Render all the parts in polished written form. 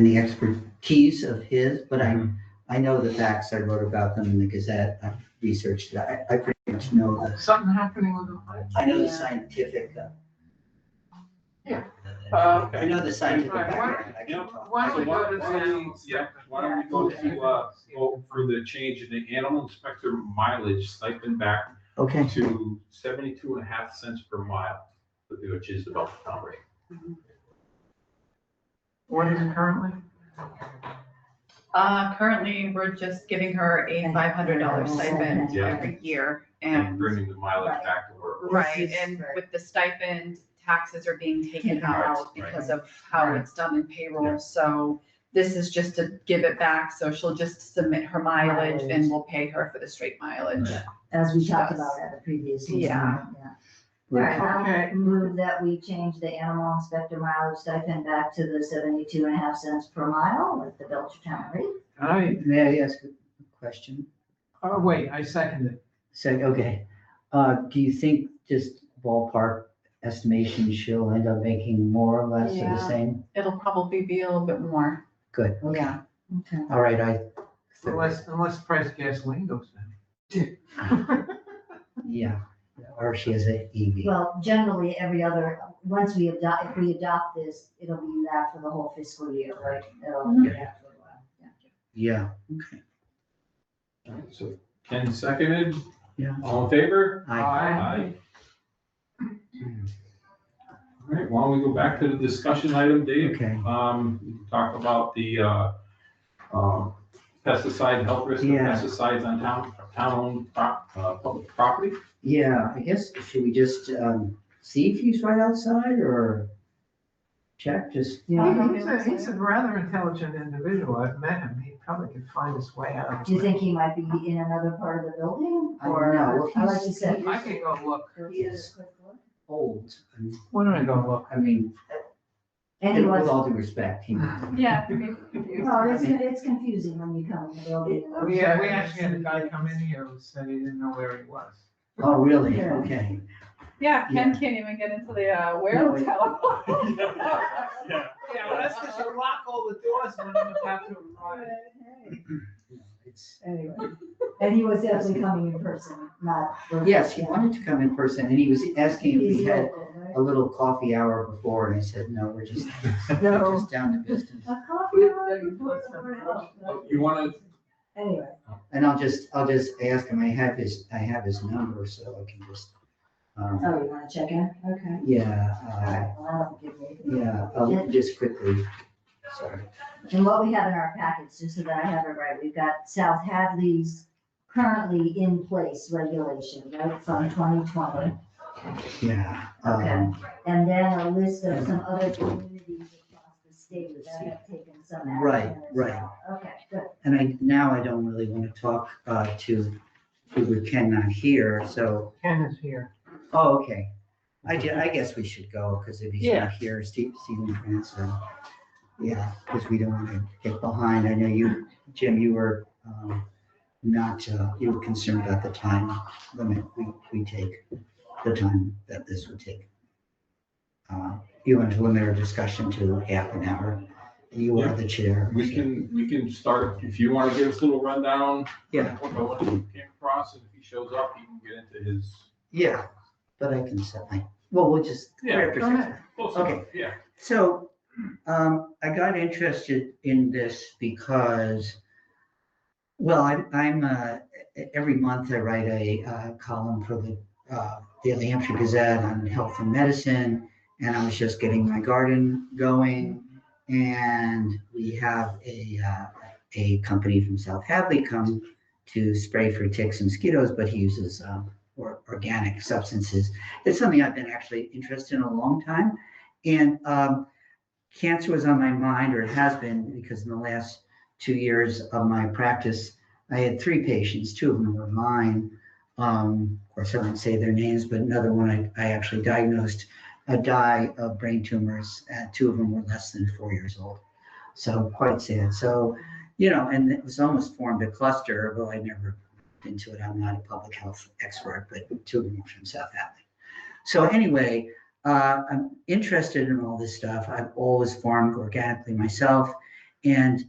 and the expertise of his, but I know the facts. I wrote about them in the Gazette. I've researched that. I pretty much know the. Something happening with the pipe. I know the scientific. Yeah. I know the scientific Right, background. why don't we go to the why don't we go to, vote for the change in the animal inspector mileage stipend back Okay. to 72.5 cents per mile, which is the Belchertown rate. What is it currently? Currently, we're just giving her a $500 stipend Yeah. every year, And and bringing the mileage back to work. right, and with the stipend, taxes are being taken out because of how it's done in payroll, so this is just to give it back, so she'll just submit her mileage and we'll pay her for the straight mileage. As we talked Yes. about at the previous meeting. Yeah. All right, Okay. I'll move that we change the animal inspector mileage stipend back to the 72.5 cents per mile with the Belchertown rate. May I ask a question? Oh, wait, I second it. So, okay, do you think just ballpark estimation she'll end up making more or less of the Yeah. same? It'll probably be a little bit more. Good, okay. Yeah. Okay. All right, Unless the price of gasoline goes down. yeah, or she has a EV. Well, generally, once we adopt, if we adopt this, it'll be that for the whole fiscal year, right? It'll be that for a while, yeah. Yeah, okay. All right, so Ken seconded, Yeah. all in favor? Aye. All right, why don't we go back to the discussion item, Dave? Okay. We can talk about the pesticide, health risk of Yeah. pesticides on town-owned public property. Yeah, I guess, should we just, see if he's right outside or check, just? He's a rather intelligent individual. I've met him. He probably could find his way out. Do you think he might be in another part of the building? I don't Or, know. like you said. I can go look. He is old, Why don't I go look? I mean, And he with was, all due respect, he. Yeah. well, it's confusing when you come in the building. We actually had a guy come in here who said he didn't know where he was. Oh, really? Yeah. Okay. Yeah, Ken can't even get into the warehouse. Yeah. Yeah, well, that's because you lock all the doors when I'm about to arrive. It's, Anyway, and he was definitely coming in person, not. yes, he wanted to come in person, and he was asking if we He's had local, right? a little coffee hour before, and I said, no, we're just down to business. A coffee hour? You wanna, Anyway, And I'll just ask him, I have his number, so I can just, oh, you wanna check in? Okay. yeah, Alright, well, I don't give you. yeah, I'll just quickly, sorry. And what we have in our packets, just so that I have it right, we've got South Hadley's currently in place regulation, right, from 2020. Yeah. Okay. And then a list of some other communities across the state that have taken some action. Right, as right. well. Okay, good. And I don't really want to talk to with Ken not here, so, Ken is here. oh, okay. I guess we should go, because if he's Yeah. not here, Stephen can answer. Yeah, because we don't want to get behind. I know you, Jim, you were you were concerned about the time limit we take, the time that this would take. You want to limit our discussion to half an hour. You are the chair. we can start, if you wanna give us a little rundown. Yeah. What you came across, and if he shows up, he can get into his. Yeah, but I can set we'll just. Yeah, go ahead. Close Okay. enough, yeah. So, I got interested in this because, well, I'm every month I write a column for the Daily Hampshire Gazette on health and medicine, and I was just getting my garden going, and we have a company from South Hadley come to spray for ticks and mosquitoes, but he uses organic substances. It's something I've been actually interested in a long time, and cancer was on my mind, or it has been, because in the last 2 years of my practice, I had 3 patients. 2 of them were mine. Of course, I won't say their names, but another one I actually diagnosed die of brain tumors. 2 of them were less than 4 years old. So quite sad. So, and it was almost formed a cluster, although I never been to it. I'm not a public health expert, but 2 of them were from South Hadley. So anyway, I'm interested in all this stuff. I've always farmed organically myself, And,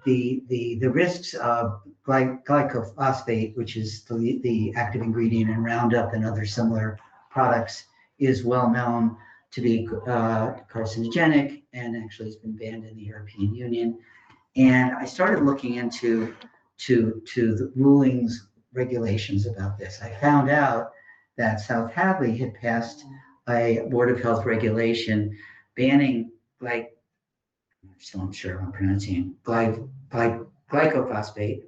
the risks of glyphosate, which is the active ingredient in Roundup and other similar products, is well known to be carcinogenic, and actually has been banned in the European Union. And I started looking into the rulings, regulations about this. I found out that South Hadley had passed a Board of Health regulation banning so I'm sure I'm pronouncing glyphosate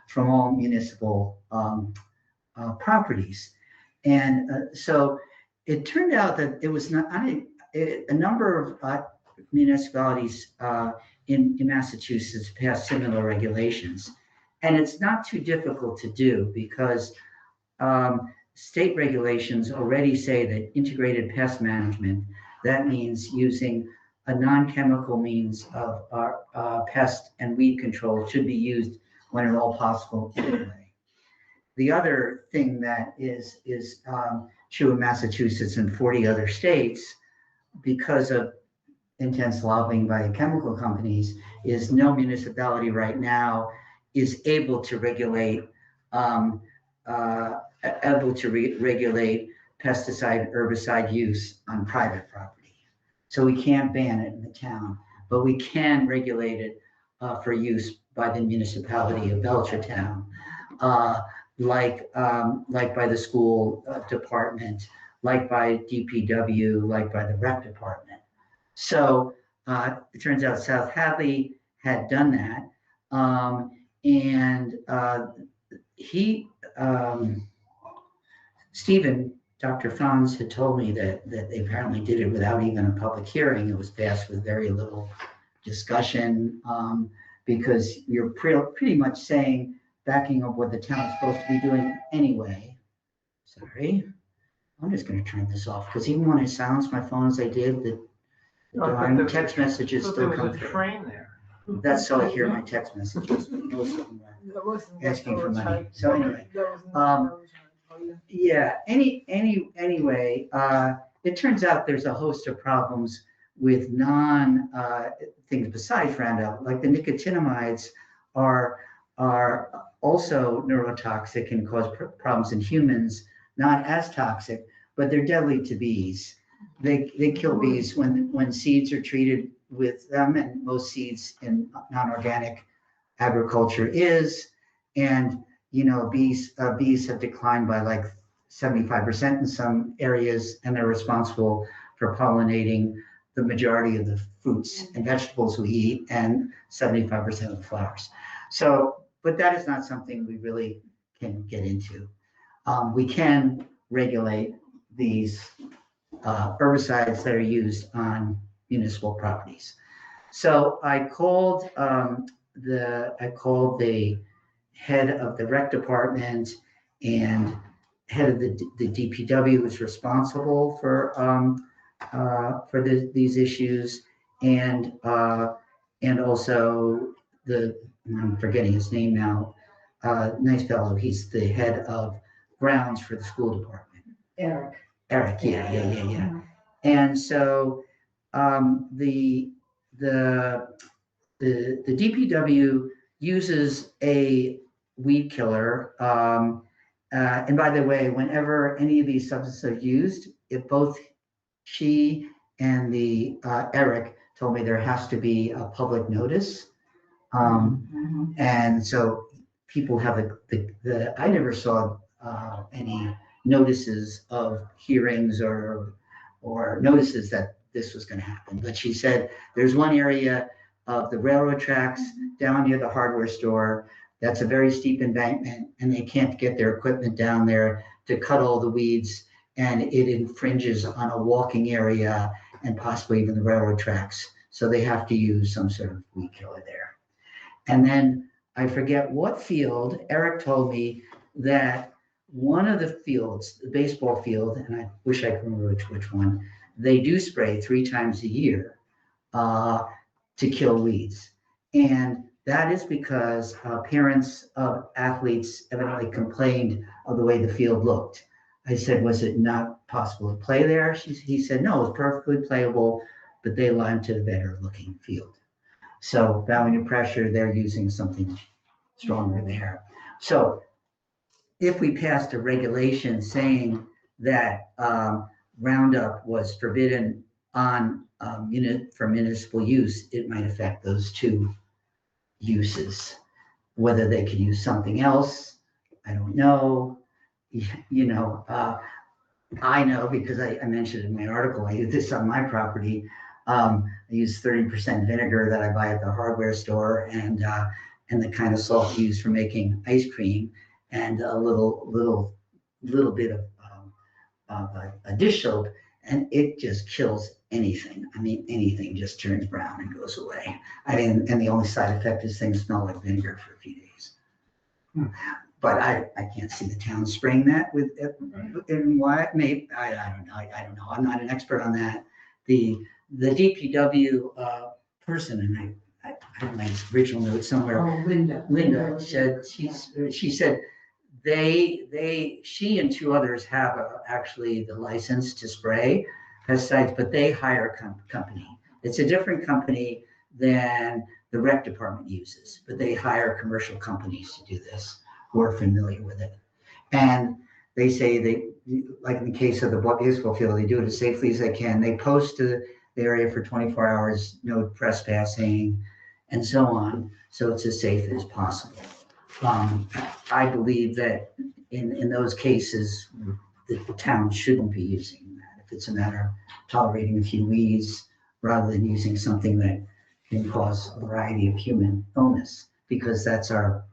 from all municipal properties. And so it turned out that it was not a number of municipalities in Massachusetts passed similar regulations. And it's not too difficult to do because state regulations already say that integrated pest management, that means using a non-chemical means of pest and weed control, should be used when at all possible anyway. The other thing that is true in Massachusetts and 40 other states, because of intense lobbying by the chemical companies, is no municipality right now is able to regulate pesticide, herbicide use on private property. So we can't ban it in the town, but we can regulate it for use by the municipality of Belchertown, like by the school department, like by DPW, like by the rec department. So it turns out South Hadley had done that, and Stephen, Dr. Franz had told me that they apparently did it without even a public hearing. It was passed with very little discussion, because you're pretty much backing up what the town is supposed to be doing anyway. Sorry, I'm just going to turn this off because even when I silenced my phone as I did, the darn text messages still come through. Train there. That's so I hear my text messages. Most of them are asking for money. So anyway, yeah. Anyway, it turns out there's a host of problems with things besides Roundup, like the nicotinamides are also neurotoxic and cause problems in humans. Not as toxic, but they're deadly to bees. They kill bees when seeds are treated with them, and most seeds in non-organic agriculture is. And bees have declined by like 75% in some areas, and they're responsible for pollinating the majority of the fruits and vegetables we eat and 75% of the flowers. So, but that is not something we really can get into. We can regulate these herbicides that are used on municipal properties. So I called the head of the rec department and head of the DPW was responsible for these issues, and also I'm forgetting his name now. Nice fellow. He's the head of grounds for the school department. Eric, yeah. And so the DPW uses a weed killer. And by the way, whenever any of these substances are used, if both she and Eric told me there has to be a public notice. And so people have I never saw any notices of hearings or notices that this was going to happen. But she said there's one area of the railroad tracks down near the hardware store that's a very steep embankment, and they can't get their equipment down there to cut all the weeds, and it infringes on a walking area and possibly even the railroad tracks. So they have to use some sort of weed killer there. And then I forget what field, Eric told me that one of the fields, the baseball field, and I wish I could remember which one, they do spray 3 times a year to kill weeds. And that is because parents of athletes evidently complained of the way the field looked. I said, was it not possible to play there? He said, no, it's perfectly playable, but they lime to the better looking field. So value to pressure, they're using something stronger there. So if we passed a regulation saying that Roundup was forbidden on for municipal use, it might affect those two uses. Whether they could use something else, I don't know. I know because I mentioned in my article, I use this on my property. I use 30% vinegar that I buy at the hardware store and the kind of salt used for making ice cream and a little bit of a dish soap, and it just kills anything. I mean, anything just turns brown and goes away. And the only side effect is things smell like vinegar for a few days. But I can't see the town spraying that with, and why, maybe, I don't know, I don't know, I'm not an expert on that. The DPW person, and I have my original note somewhere. Oh, Linda. Linda said, she said, she and two others have actually the license to spray pesticides, but they hire a company. It's a different company than the rec department uses, but they hire commercial companies to do this who are familiar with it. And they say like in the case of the baseball field, they do it as safely as they can. They post to the area for 24 hours, no trespassing, and so on. So it's as safe as possible. I believe that in those cases, the town shouldn't be using that. If it's a matter of tolerating a few weeds rather than using something that can cause a variety of human illness, because that's our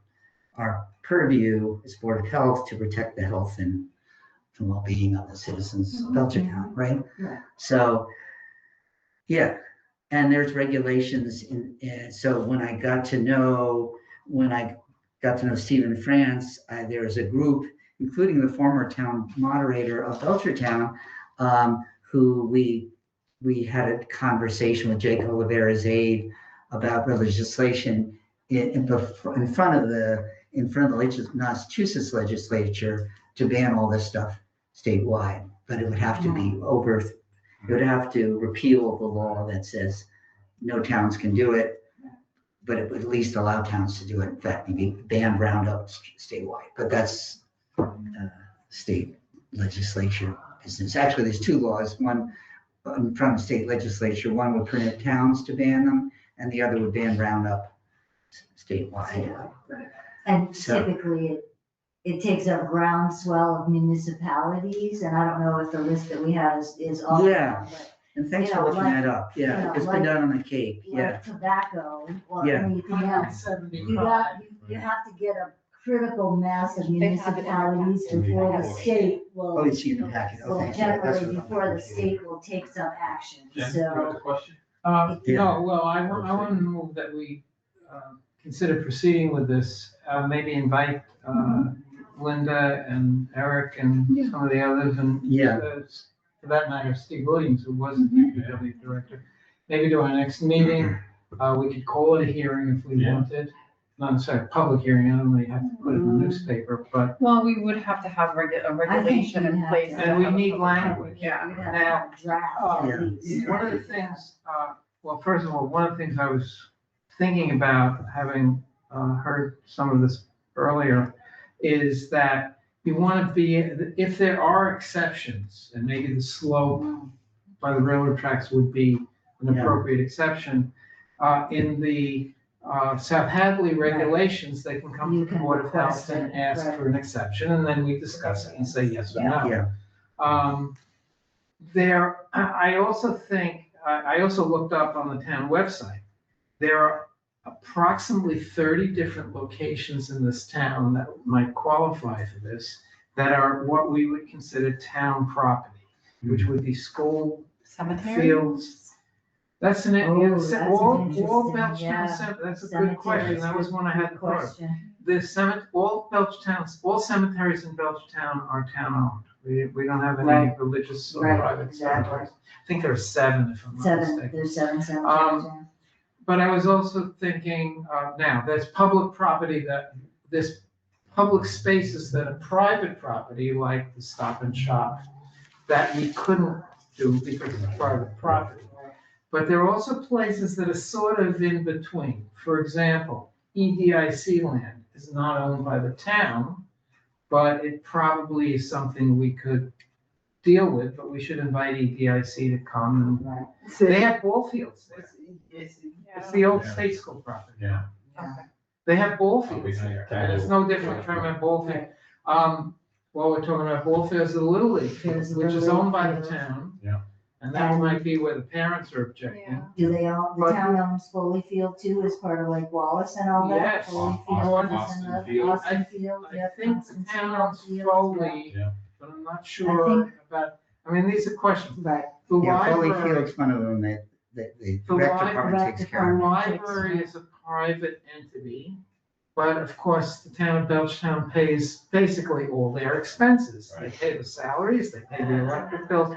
purview as Board of Health to protect the health and well-being of the citizens of Belchertown, right? Right. So, yeah, and there's regulations so when I got to know Stephen France, there was a group, including the former town moderator of Belchertown, who we had a conversation with Jake Oliveira's aide about legislation in front of the Massachusetts legislature to ban all this stuff statewide, but it would have to be it would have to repeal the law that says no towns can do it, but it would at least allow towns to do it. In fact, maybe ban Roundup statewide, but that's state legislature business. Actually, there's two laws, one in front of state legislature, one would permit towns to ban them, and the other would ban Roundup statewide. And So- typically, it takes a groundswell of municipalities, and I don't know if the list that we have is all. Yeah. And thanks You for know, looking like- that up. Yeah, you know, it's been like- done on the Cape, yeah. Like tobacco or Yeah. anything else. You have to get a critical mass of They have it in their municipalities before the state will. Oh, it's in the packet, Well, okay. sorry, that's generally, what I'm before the confused. state will take some action, Jen, you have a so. question? Yeah. No, well, I want to move that we consider proceeding with this, maybe invite Linda and Eric and some of the others, and Yeah. for that matter, Steve Williams, who was the DPW director, maybe to our next meeting. We could call it a hearing if we Yeah. wanted, not necessarily a public hearing, I don't really have to put it in the newspaper, but. Well, we would have to have a regulation we'd in have place. to. to And we have a need public hearing. language. Yeah. We'd have to Now, have a draft Yeah. at least. One of the things, well, first of all, one of the things I was thinking about, having heard some of this earlier, is that you want to be, if there are exceptions, and maybe the slope by the railroad tracks would be an Yeah. appropriate exception, in the South Hadley regulations, they can come You to the can Board of Health request and it, ask right. for an exception, and then we discuss it and say yes or no. Yeah. I also think, I also looked up on the town website. There are approximately 30 different locations in this town that might qualify for this, that are what we would consider town property, which would be school Cemetery? fields. That's an, Oh, that's all interesting, Belchertown, yeah. that's a good question, that was one I had Good thought of. question. All cemeteries in Belchertown are town owned. We don't have any Right. religious or Right, private exactly. cemeteries. I think there are 7, if I'm not Seven, mistaken. there's 7 cemeteries, yeah. But I was also thinking, now, there's public property that this public spaces that are private property, like the Stop and Shop, that we couldn't do because it's private property. But there are also places that are sort of in between. For example, EDIC land is not owned by the town, but it probably is something we could deal with, but we should invite EDIC to come. Right. And they have ball fields there. It's the old Yeah. state school property. Yeah. They have ball Oh, fields yeah. there, and it's no different from a ball field. Well, we're talking about ball fields of the Little League, There's the which is Little owned by the League. town. Yeah. And that might be where the parents are objecting. Yeah. Do they own, the But- town owns Foley Field too, as part of like Wallace and all that? Yes. Foley Austin Field is in Austin the- Field. Austin Field, I yeah, think the Austin town owns Field, Foley, Yeah. but I'm not sure about, I mean, these are questions. Right. The Yeah, Foley library, Field's one of them that the The rec li- department rec takes care of. the department. library is a private entity, but of course, the town of Belchertown pays basically all their expenses. They Right. pay the salaries, they pay the electric bills.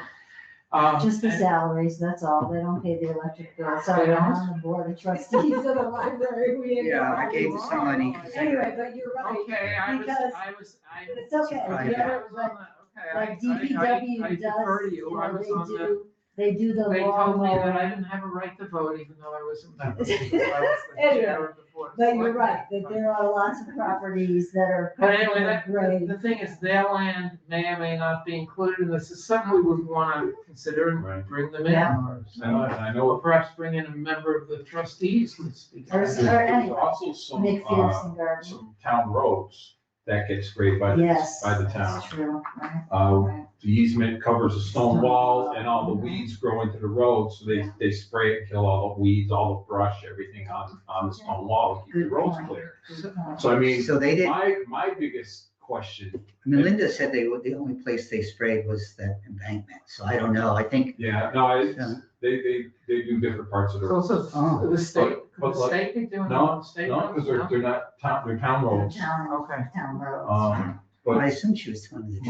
Just the And- salaries, that's all, they don't pay the electric bill, They sorry, I'm don't? on the board of trustees of the library, we ain't. Yeah, I gave some money. Anyway, but you're right, Okay, because it's okay, Right. Yeah, yeah, I was on the, like okay, DPW I defer does, to you, I was on the, they do the they told me that I lawnmower. didn't have a right to vote, even though I was a member. because I was the Anyway, chair of the board of But you're selectmen. right, that there are lots of properties that are. But anyway, that, great. the thing is, their land may or may not be included in this, is something we would wanna consider and Right. bring them in, Yeah. or, I know or perhaps bring in a member of the trustees who speaks. Or- there's anyway, also some, Nick Peterson Garden, some town roads that get sprayed by the, yes, by the town. that's true, right, Uh, right. the easement covers a stone wall and all the weeds grow into the road, so they spray it, kill all the weeds, all the brush, everything on the stone wall, to keep the Good roads point. clear. Good point. So I mean, So they did, my biggest question, I mean, Linda said the only place they sprayed was that embankment, so I don't know, I think, yeah, no, Yeah. they do different parts of the It's road. also, Oh. the state, But the like- state be doing it No, on state No, roads, because no? they're not town, they're town roads. Okay. Town roads. Um, I but, assume she was telling the truth.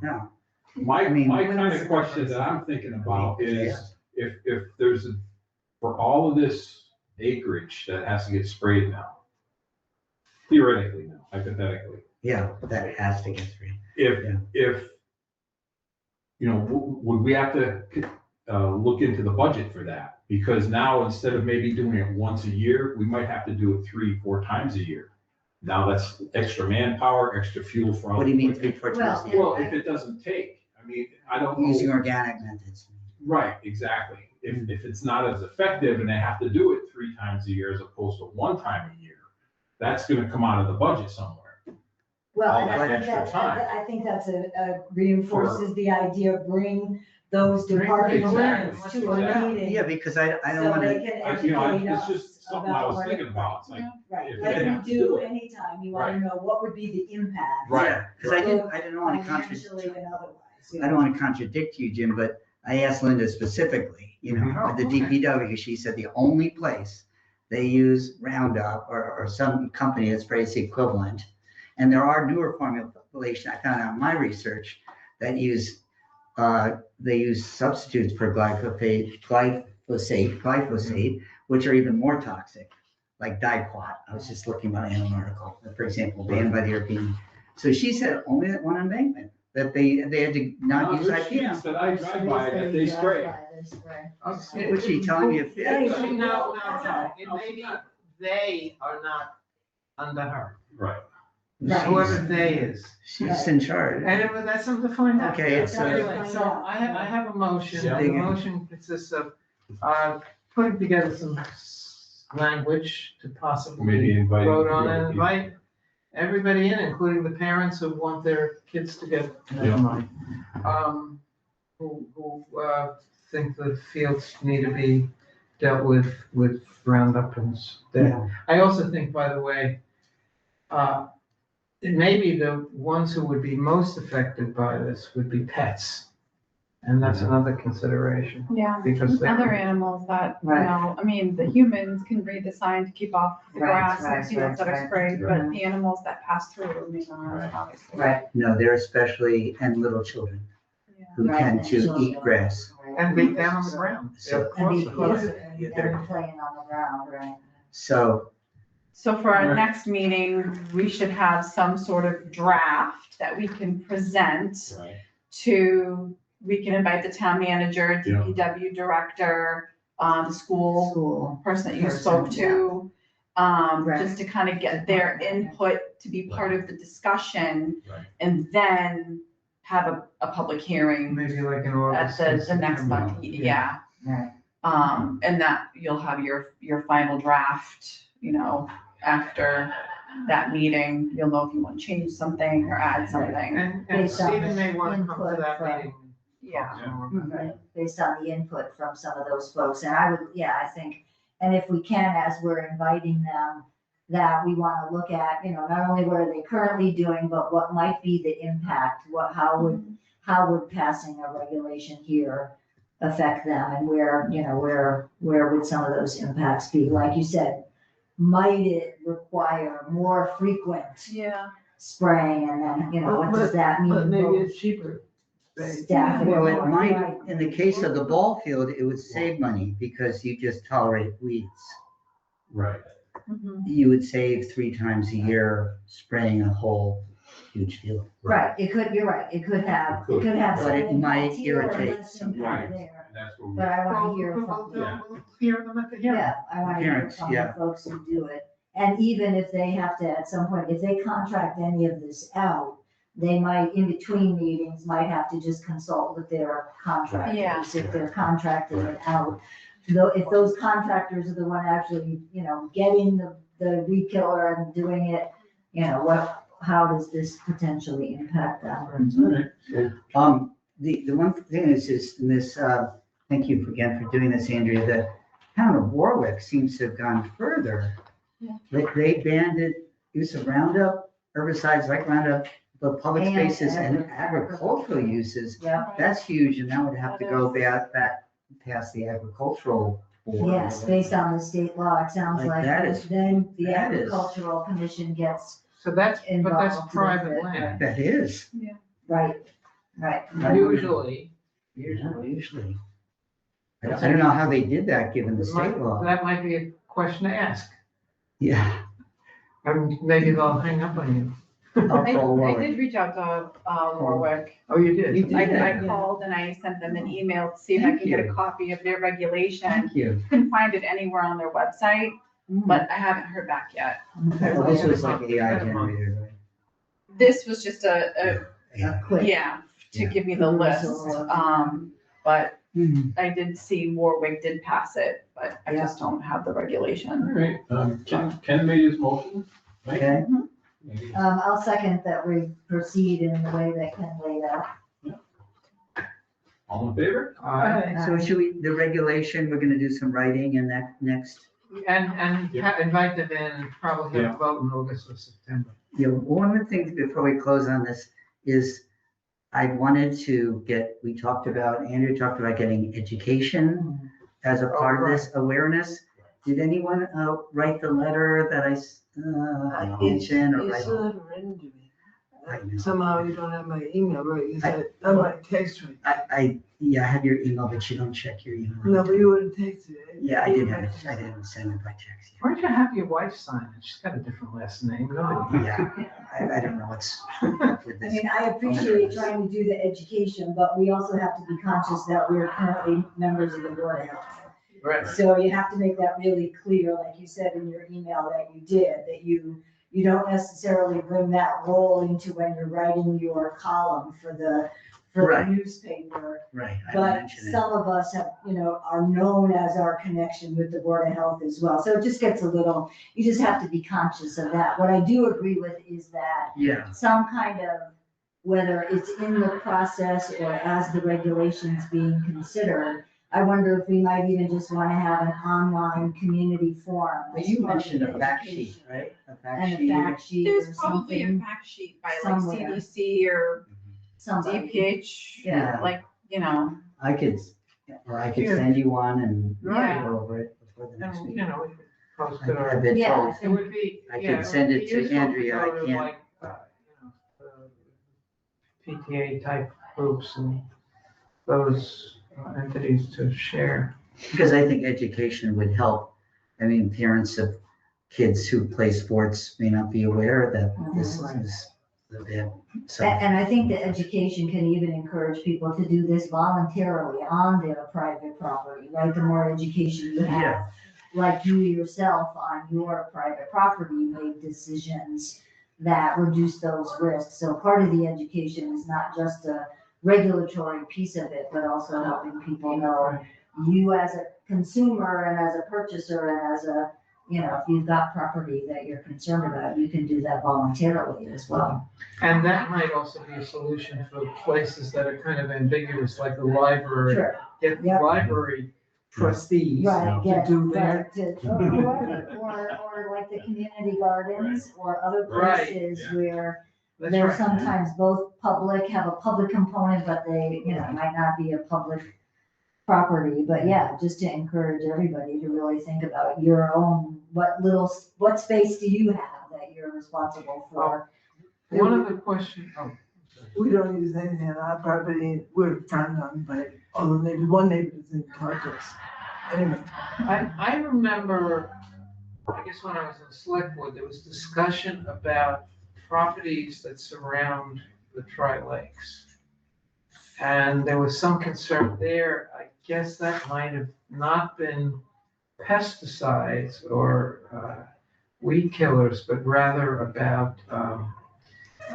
No, my I mean, kind of question that I'm thinking about is, if there's a, for all of this acreage that has to get sprayed now, theoretically now, hypothetically, Yeah, that has to get through. if, you know, would we have to, look into the budget for that? Because now, instead of maybe doing it once a year, we might have to do it 3-4 times a year. Now, that's extra manpower, extra fuel for all. What do you mean the- 3-4 Well, times? Well, if it doesn't take, I mean, I don't know. Using organic methods. Right, exactly. If it's not as effective and they have to do it 3 times a year as opposed to 1 time a year, that's gonna come out of the budget somewhere. Well, all and that I think extra that, time. I think that's reinforces the idea of bring those department Exactly, heads to a exactly. meeting. Yeah, because I don't So want they to, can You know, educate it's us just something I about was what thinking it- about. It's like, Right, if like they we have to do do it. anytime, you wanna Right. know what would be the impact. Right. because I didn't want to contradict. Financially and otherwise. I don't want to contradict you, Jim, but I asked Linda specifically, you know, Mhm. with the Oh, okay. DPW, she said the only place they use Roundup or some company that sprays the equivalent. And there are newer formulation, I found out in my research, that they use substitutes for glyphosate, which are even more toxic, like diquat. I was just looking at an article, for example, banned by the European. So she said only that one embankment, that they had to not use there's IPM. streets that I drive by that they spray. Okay. Was she telling you? No, no, it may be, they are not under her, Right. whoever they is. She's in charge. And that's something to find out. Okay, it's, Anyway, so I have a motion, Yeah. and the motion consists of, putting together some language to Maybe possibly invite. vote on and invite everybody in, including the parents who want their kids to get, Yeah. never mind. Who think the fields need to be dealt with Roundup and stuff. Yeah. I also think, by the way, maybe the ones who would be most affected by this would be pets. And that's another consideration, Yeah, because they're. other animals that, you Right. know, I mean, the humans can read the sign to keep off the Right, grass right, and fields that are right, sprayed, right. but the animals that pass through may not, Right. obviously. Right. No, they're especially, and little children Yeah. who Right, tend and to children. eat grass. And be down on the ground. So- Of course, And of course. playing on the ground, right? So So for our Alright. next meeting, we should have some sort of draft that we can present Right. we can invite the town manager, Yeah. DPW director, the school School. person that you Person, spoke to. Right. Just to kind of get their input to be part of the discussion. Right. And then have a public hearing Maybe like in at August. the next September. month, yeah. Right. And that you'll have your final draft, after that meeting, you'll know if you want to change something or add something. And Based on Stephen may the want to come to input that from- meeting. Yeah. Right, based on the input from some of those folks, and I would, I think, and if we can, as we're inviting them, that we wanna look at, not only what are they currently doing, but what might be the impact, how would passing a regulation here affect them, and where would some of those impacts be, like you said, might it require more frequent Yeah. spraying, and then, what does that mean? But maybe both it's cheaper. staffing Well, and it more, might, right. in the case of the ball field, it would save money because you just tolerate weeds. Right. Mhm. You would save 3 times a year spraying a whole huge field. Right, you're right, it could have some But it impact might here or irritate less some impact Right. there. And that's what But I wanna Well, hear we'll from, hear them at the hearing. I wanna hear Parents, from yeah. the folks who do it. And even if they have to, at some point, if they contract any of this out, they might, in between meetings, might have to just consult with their contractors. Yeah. If they're contracting it out. Though, if those contractors are the one actually, getting the weed killer and doing it, how does this potentially impact them? The one thing is this, thank you again for doing this, Andrea, the town of Warwick seems to have gone further. Yeah. They banned use of Roundup, herbicides like Roundup, the public And spaces and agricultural. agricultural uses. Yeah, That's huge, and that would have to That go is- back past the agricultural board. yes, based on the state law, it sounds Like like, that is- then the that is- agricultural commission gets, So that's Involved with private it, land. That is. right. Usually. Usually. I don't know how they did that, given the state law. That might be a question to ask. Yeah. And maybe they'll hang up on you. I did reach out to Warwick. Oh, you did? You did. I called and I sent them an email to see if I Thank could get a you. copy of their regulation. Thank you. Couldn't find it anywhere on their website, but I haven't heard back yet. Well, this was like AI generated, right? This was just a AI. Quick. yeah, to Yeah. give me the list. But Mhm. I did see Warwick did pass it, but I just don't have the All regulation. right, Ken made his motion, right? Okay. Maybe- I'll second that we proceed in the way that Ken laid out. All in favor? So should we, the regulation, we're gonna do some writing in that next, And Yeah. invite them in, and probably have a vote in August or September. one of the things before we close on this is I wanted to Andrew talked about getting education as a part of this awareness. Did anyone write the letter that I sent or You write? still haven't written to me. I know. Somehow you don't have my email, right? You said, I might text me. I have your email, but you don't check your email. No, but you wouldn't text it. Yeah, I didn't send it by text Why don't you have your wife sign it? She's got a different last name. Nobody. yet. Yeah, I don't know what's up with I this. mean, I appreciate trying to do the education, but we also have to be conscious that we're currently members of the Board of Health. Right. So you have to make that really clear, like you said in your email that you did, that you don't necessarily bring that role into when you're writing your column for the Right. newspaper. Right, I But mentioned it. some of us have, are known as our connection with the Board of Health as well. So it just gets you just have to be conscious of that. What I do agree with is that Yeah, some kind of, whether it's in the process or as the regulations being considered, I wonder if we might even just want to have an online community forum. but as you part of mentioned the a fact education. sheet, right? A fact And a sheet. fact sheet or There's probably a something, fact sheet by like somewhere. CDC or somebody. DPH, Yeah. like, I could Yeah. send you one and Right. go over it before the next And, meeting. we could post it I've or. been Yeah. told, It would be. I could yeah, send would it be to useful Andrea, I go to, can't. like, PTA type groups and those entities to share. because I think education would help. I mean, parents of kids who play sports may not be aware that this Mhm. is the bid, so. And I think that education can even encourage people to do this voluntarily on their private property, right? The more education you have, like you yourself on your private property, make decisions that reduce those risks. So part of the education is not just a regulatory piece of it, but also helping people know you as a consumer and as a purchaser and as a, you know, if you've got property that you're concerned about, you can do that voluntarily as well. And that might also be a solution for places that are kind of ambiguous, like the library. Sure. Get Yep. library trustees Right, to get, do their. right, or like the community gardens or other Right, places yeah. where That's they're right. sometimes both public, have a public component, but they, you know, might not be a public property, but yeah, just to encourage everybody to really think about your own, what space do you have that you're responsible for? One of the questions, We don't use anything on our property, we're frowned on by all the neighbors, one neighbor doesn't talk to us. Anyway, I remember, I guess when I was in select board, there was discussion about properties that surround the Tri-Lakes. And there was some concern there, I guess that might have not been pesticides or weed killers, but rather about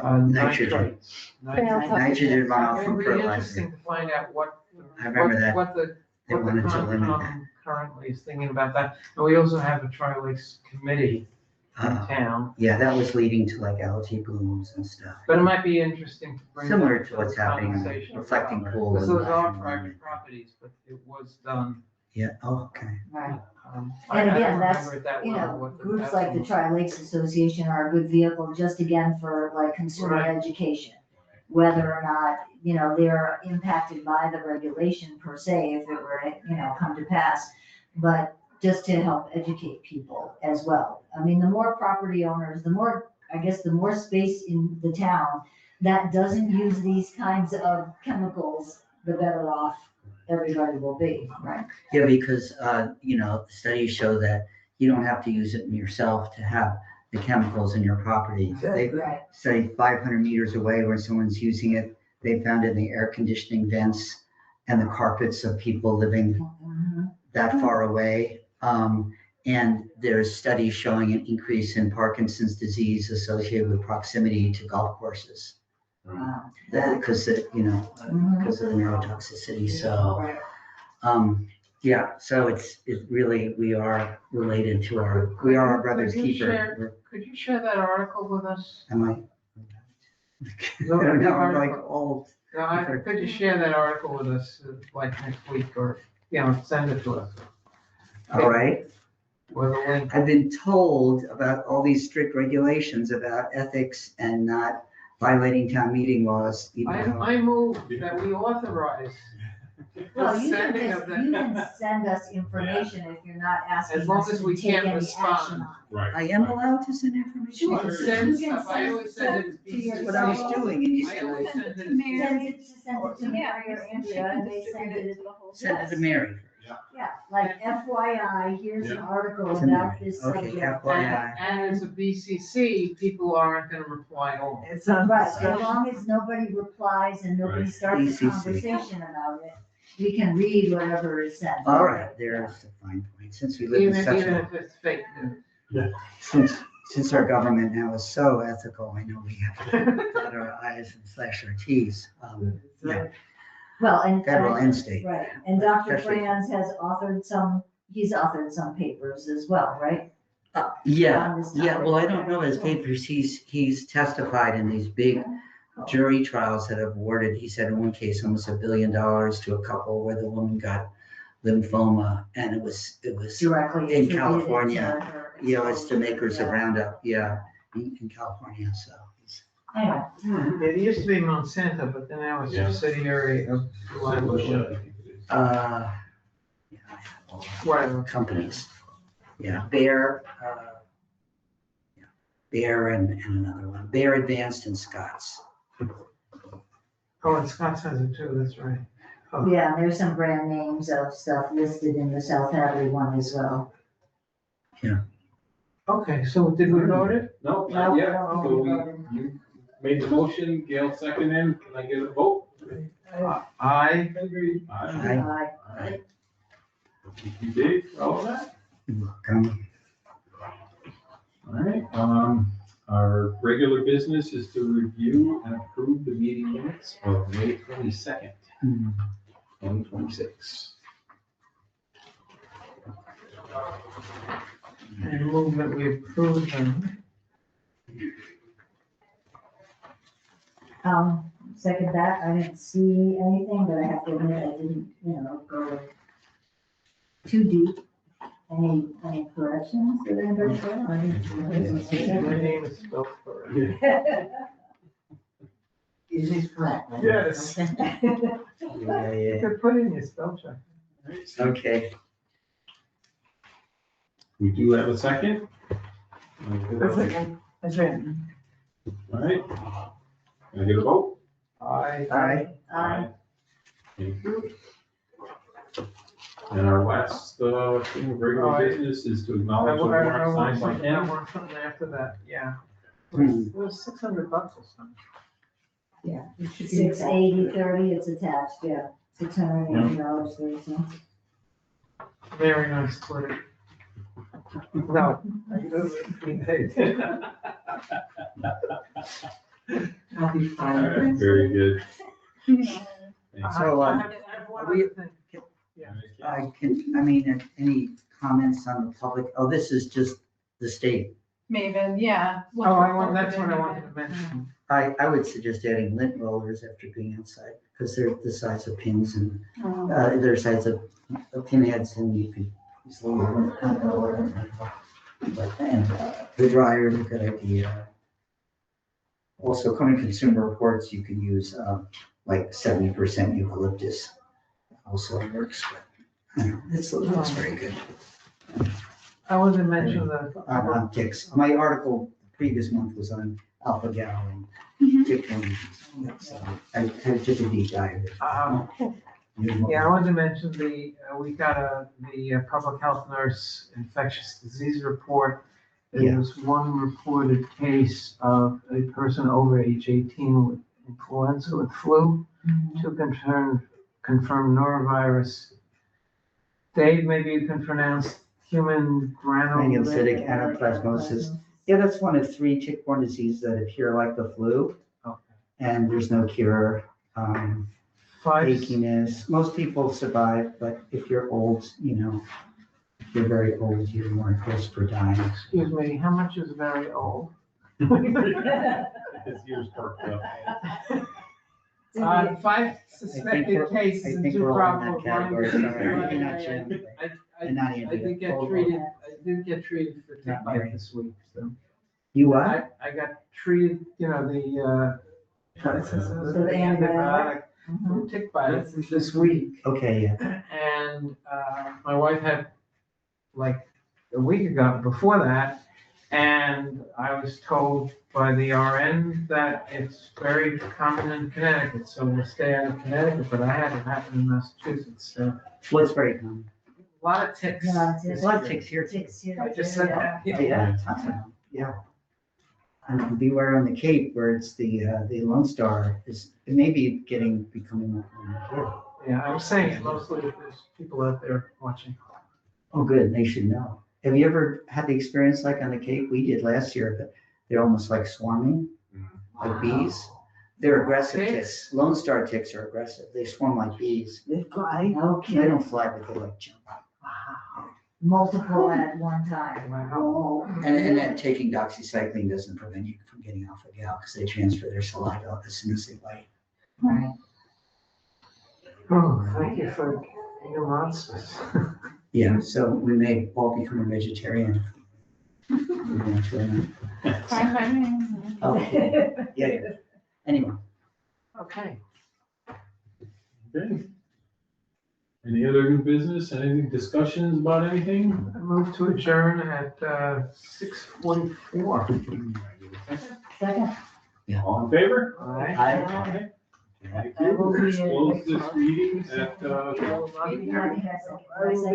Nitrogen. nitrates. Nitrogen runoff It from would be fertilizer. interesting to find out what. I remember that. What the They what the wanted to limit that. Concom currently is thinking about that. And we also have a Tri-Lakes committee in town, Yeah, that was leading to like algae blooms and stuff. but it might be interesting to bring. Similar that to what's the happening in the conversation reflecting about. pool Because and those are flashing private environment. properties, but it was done. Yeah, oh, okay. Right. I And don't again, that's, remember it that you well, know, what groups like the outcome Tri-Lakes Association are a good vehicle, just again for like consumer Right. education. Whether or not, you know, they're impacted by the regulation per se, if it were, you know, come to pass. But just to help educate people as well. I mean, the more property owners, the more, I guess, the more space in the town that doesn't use these kinds of chemicals, the better off everybody will be, right? Yeah, because, you know, studies show that you don't have to use it yourself to have the chemicals in your property. They Right. studied 500 meters away where someone's using it. They found it in the air conditioning vents and the carpets of people living Mhm. that far away. And there's studies showing an increase in Parkinson's disease associated with proximity to golf courses. Wow. Because, you know, because of the neurotoxicity, so. Right. Yeah, so it really, we are related to we are our brother's Could you keeper. Could you share that article with us? Am I? I don't know, I'm like old. Could you share that article with us, like next week, or, you know, send it to us? All right. With a link. I've been told about all these strict regulations about ethics and not violating town meeting laws. even though- I move that we authorize Well, the you can sending just, of you that. can send us information if you're not asking As long us as to we take can't any respond. action on. Right. I am allowed to send information. Sure. Send You can stuff. I always send it to your That's what I was cell phone. doing, and you I said, always send it. Send it to Mary or Andrea, and they send it. send it to Mary. Yeah, like FYI, here's an Yeah. article To about Mary. this Okay, subject. FYI. And as a BCC, people aren't gonna reply all. it's on. Right, as long as nobody replies and nobody Right. starts a BCC. conversation about it, we can read whatever is said. All right, there's the fine point. Since we live in Even such even a, if it's fake news. since our government now is so ethical, I know we have to dot our i's and slash our t's. Yeah, Well, and. federal and state. Right, and Dr. Especially- Franz has he's authored some papers as well, right? Yeah, On this yeah, topic. well, I don't know his papers. He's testified in these big jury trials that have awarded, he said in one case, almost $1 billion to a couple where the woman got lymphoma, and it was Directly. In attributed to California, her you know, it's to exposure, makers of yeah. Roundup, yeah, in California, so. Anyway, It used to be Monsanto, but then now it's a Yeah. subsidiary of Yeah. Yeah, whatever. companies, yeah, Bayer, Bayer and another one, Bayer Advanced and Scott's. Oh, and Scott says it too, that's right. yeah, and there's some brand names of stuff listed in the South Hadley one as well. Okay, so did we vote it? No, No, not we yet. don't So you made the motion, Gail seconded. Can I get a vote? I Agreed. Aye. Aye. Thank you, Dave, for all of that. Welcome. All right, our regular business is to review and approve the meeting minutes of May 22nd, 2026. I move that we approve them. Second that, I didn't see anything, but I have to admit, I didn't, go too deep. Any corrections that anybody said? I didn't see My anything. name is spelled correct. It is correct. right? Yes. Okay. Yeah, You yeah. could put in your spell check. Okay. We do have a second. Adjournment. All right. Can I get a vote? I. Aye. Thank you. And our last thing of regular business is to acknowledge the warrant signed by Ken. Something after that, yeah. Hmm. It was $600 or something. Yeah. It should be- 680.30, it's attached, yeah, $680.30. Very nice Twitter. No. I'll be All fine. right, very good. Thanks. So, I have one we- other thing. Any comments on the public? Oh, this is just the state. Maven, yeah. Oh, that's what I wanted to mention. I would suggest adding lint rollers after being outside, because they're the size of pins and, they're the size of pinheads, and you can easily roll it. And the dryer is a good idea. Also, according to Consumer Reports, you can use, like 70% eucalyptus. Also works, but I don't know, it looks very good I wanted to mention the. on ticks. My article previous month was on alpha gal and tick worms. So I took a deep dive. Yeah, I wanted to mention we got the public health nurse infectious disease report. There was one reported case of a person over age 18 with influenza with flu, two confirmed norovirus. Dave, maybe you can pronounce human Granulocytic anaplasmosis. Yeah, that's one of 3 tick-borne diseases that appear like the flu, Okay. and there's no cure. Five, Achiness. Most people survive, but if you're old, if you're very old, you're more at risk for dying. excuse me, how much is very old? His ears perked up. 5 suspected cases I and think 2 we're all in probable. that category. Sorry, maybe not I- Jim. I- And not I Andy. did get treated for tick bite this week, so. You what? I got treated, the antibiotic for tick bite this week. Okay, yeah. And, my wife had, like, a week ago, before that, and I was told by the RN that it's very common in Connecticut, so we'll stay out of Connecticut, but I had it happen in Massachusetts, so. What's very common? A lot of ticks. There's a lot of ticks here too. Ticks here. I just said that. Oh, yeah, tons of them, yeah. And beware on the Cape where it's the Lone Star it may be becoming a Yeah, I was saying it mostly if there's people out there watching. Oh, good, they should know. Have you ever had the experience like on the Cape? We did last year, but they're almost like swarming, like bees. They're aggressive ticks. Lone Star ticks are aggressive. They swarm like bees. They fly. They don't fly, but they like jump. Multiple at one time. Wow. And then taking doxycycline doesn't prevent you from getting alpha-gal because they transfer their saliva as soon as they bite. Right. Oh, thank you for your answers. Yeah, so we may all become a vegetarian. Eventually. Oh, yeah. Anyway. Okay. Okay. Any other new business, any discussions about anything? I move to adjourn at 6:44. Second. All in favor? All right. I- Thank I will you. be in Close next this month. meeting at, I think I said-